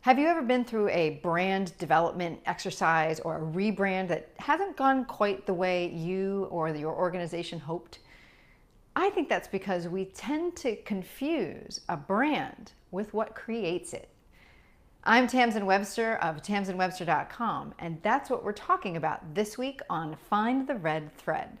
Have you ever been through a brand development exercise or a rebrand that hasn't gone quite the way you or your organization hoped? I think that's because we tend to confuse a brand with what creates it. I'm Tamsen Webster of tamsenwebster.com, and that's what we're talking about this week on Find the Red Thread.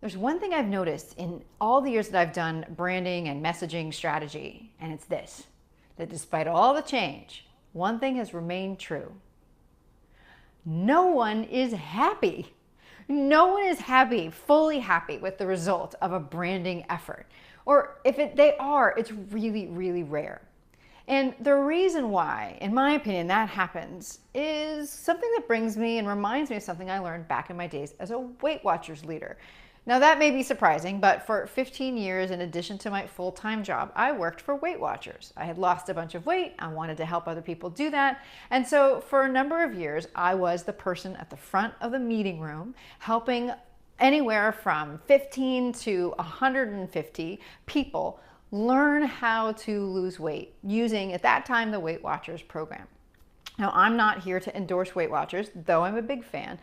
There's one thing I've noticed in all the years that I've done branding and messaging strategy, and it's this, that despite all the change, one thing has remained true. No one is happy. No one is happy, fully happy with the result of a branding effort. Or if they are, it's really, really rare. And the reason why, in my opinion, that happens is something that brings me and reminds me of something I learned back in my days as a Weight Watchers leader. Now that may be surprising, but for 15 years, in addition to my full-time job, I worked for Weight Watchers. I had lost a bunch of weight. I wanted to help other people do that. And so for a number of years, I was the person at the front of the meeting room, helping anywhere from 15 to 150 people learn how to lose weight using, at that time, the Weight Watchers program. Now, I'm not here to endorse Weight Watchers, though I'm a big fan.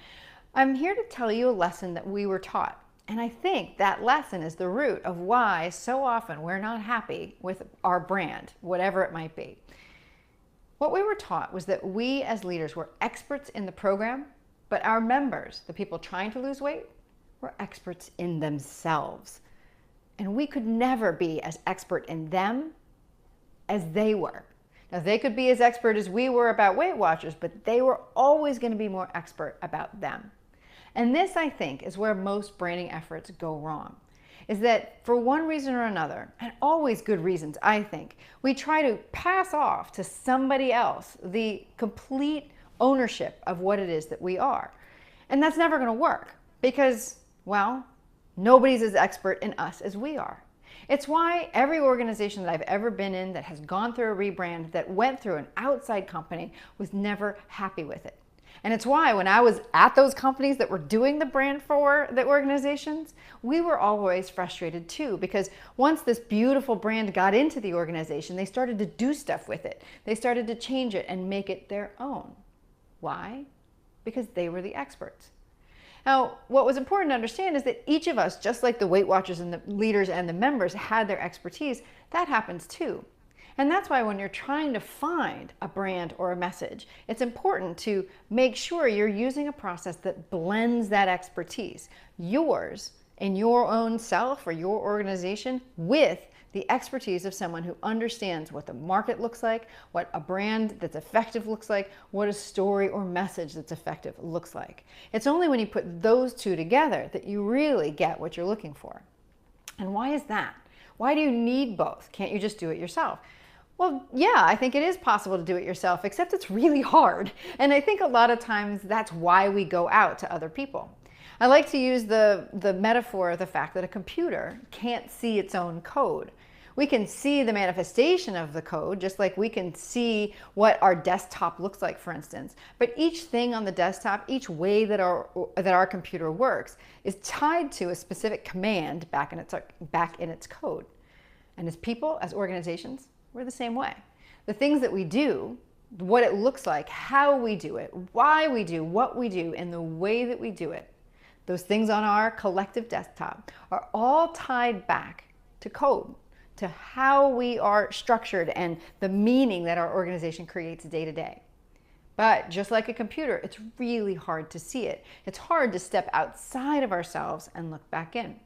I'm here to tell you a lesson that we were taught. And I think that lesson is the root of why so often we're not happy with our brand, whatever it might be. What we were taught was that we as leaders were experts in the program, but our members, the people trying to lose weight, were experts in themselves. And we could never be as expert in them as they were. Now, they could be as expert as we were about Weight Watchers, but they were always going to be more expert about them. And this, I think, is where most branding efforts go wrong, is that for one reason or another, and always good reasons, I think, we try to pass off to somebody else the complete ownership of what it is that we are. And that's never going to work because, well, nobody's as expert in us as we are. It's why every organization that I've ever been in that has gone through a rebrand, that went through an outside company, was never happy with it. And it's why when I was at those companies that were doing the brand for the organizations, we were always frustrated too, because once this beautiful brand got into the organization, they started to do stuff with it. They started to change it and make it their own. Why? Because they were the experts. Now, what was important to understand is that each of us, just like the Weight Watchers and the leaders and the members had their expertise, that happens too. And that's why when you're trying to find a brand or a message, it's important to make sure you're using a process that blends that expertise, yours in your own self or your organization, with the expertise of someone who understands what the market looks like, what a brand that's effective looks like, what a story or message that's effective looks like. It's only when you put those two together that you really get what you're looking for. And why is that? Why do you need both? Can't you just do it yourself? Well, yeah, I think it is possible to do it yourself, except it's really hard. And I think a lot of times that's why we go out to other people. I like to use the metaphor of the fact that a computer can't see its own code. We can see the manifestation of the code, just like we can see what our desktop looks like, for instance. But each thing on the desktop, each way that our computer works, is tied to a specific command back in its code. And as people, as organizations, we're the same way. The things that we do, what it looks like, how we do it, why we do what we do, and the way that we do it, those things on our collective desktop are all tied back to code, to how we are structured and the meaning that our organization creates day to day. But just like a computer, it's really hard to see it. It's hard to step outside of ourselves and look back in.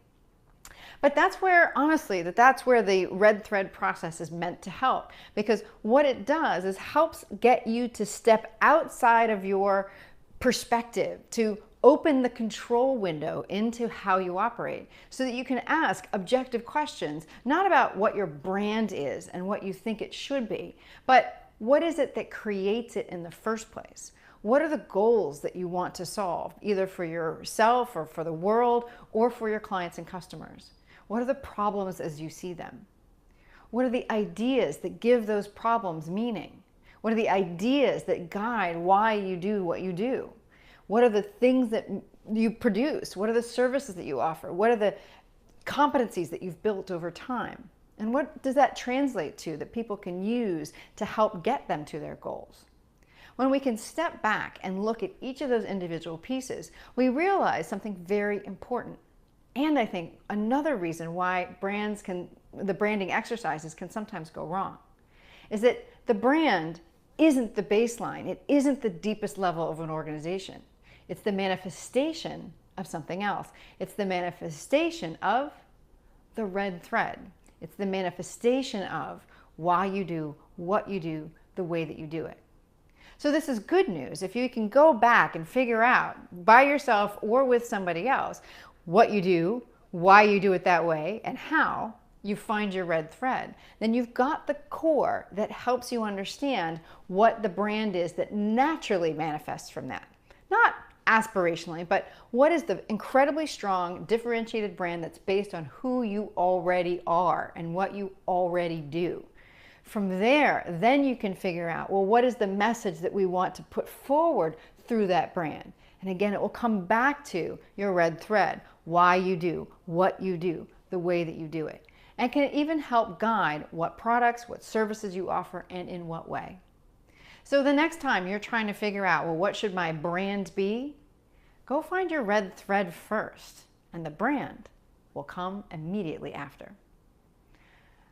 But that's where, honestly, that's where the red thread process is meant to help, because what it does is helps get you to step outside of your perspective, to open the control window into how you operate so that you can ask objective questions, not about what your brand is and what you think it should be, but what is it that creates it in the first place? What are the goals that you want to solve, either for yourself or for the world or for your clients and customers? What are the problems as you see them? What are the ideas that give those problems meaning? What are the ideas that guide why you do what you do? What are the things that you produce? What are the services that you offer? What are the competencies that you've built over time? And what does that translate to that people can use to help get them to their goals? When we can step back and look at each of those individual pieces, we realize something very important. And I think another reason why the branding exercises can sometimes go wrong is that the brand isn't the baseline. It isn't the deepest level of an organization. It's the manifestation of something else. It's the manifestation of the red thread. It's the manifestation of why you do what you do the way that you do it. So this is good news. If you can go back and figure out by yourself or with somebody else what you do, why you do it that way, and how you find your red thread, then you've got the core that helps you understand what the brand is that naturally manifests from that. Not aspirationally, but what is the incredibly strong, differentiated brand that's based on who you already are and what you already do. From there, then you can figure out, well, what is the message that we want to put forward through that brand? And again, it will come back to your red thread, why you do what you do, the way that you do it. And can even help guide what products, what services you offer, and in what way. So the next time you're trying to figure out, well, what should my brand be? Go find your red thread first, and the brand will come immediately after.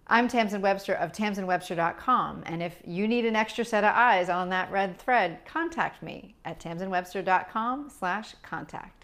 I'm Tamsen Webster of tamsenwebster.com, and if you need an extra set of eyes on that red thread, contact me at tamsenwebster.com/contact.